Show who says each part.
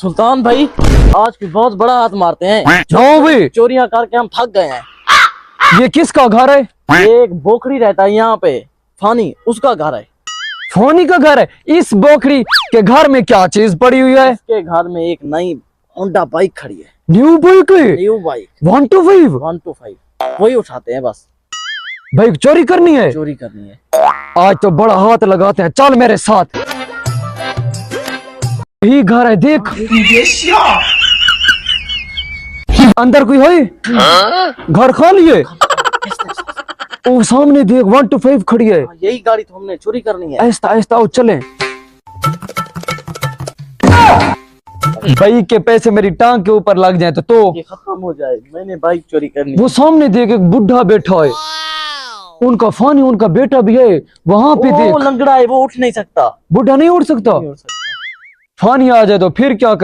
Speaker 1: सुल्तान भाई आज भी बहुत बड़ा हाथ मारते हैं।
Speaker 2: क्यों भाई?
Speaker 1: चोरियां करके हम थक गए हैं।
Speaker 2: ये किसका घर है?
Speaker 1: ये एक बोखड़ी रहता है यहाँ पे, फानी, उसका घर है।
Speaker 2: फोनी का घर है? इस बोखड़ी के घर में क्या चीज पड़ी हुई है?
Speaker 1: इसके घर में एक नई होंडा बाइक खड़ी है।
Speaker 2: न्यू बाइक है?
Speaker 1: New bike
Speaker 2: 125?
Speaker 1: 125 वही उठाते हैं बस।
Speaker 2: बाइक चोरी करनी है?
Speaker 1: चोरी करनी है।
Speaker 2: आज तो बड़ा हाथ लगाते हैं, चल मेरे साथ। यही घर है, देख। अंदर कोई है? घर खाली है। ओ सामने देख 125 खड़ी है।
Speaker 1: यही गाड़ी तो हमने चोरी करनी है।
Speaker 2: ऐसा ऐसा आओ चले। बाइक के पैसे मेरी टांग के ऊपर लग जाए तो
Speaker 1: ये खत्म हो जाए। मैंने बाइक चोरी करनी
Speaker 2: वो सामने देख एक बुढ़ा बैठा है, उनका फानी, उनका बेटा भी है वहां पे।
Speaker 1: वो
Speaker 2: देख
Speaker 1: लंगड़ा है, वो उठ नहीं सकता।
Speaker 2: बुढ़ा नहीं उठ सकता।
Speaker 1: नहीं उठ सकता।
Speaker 2: फानी आ जाए तो फिर क्या कर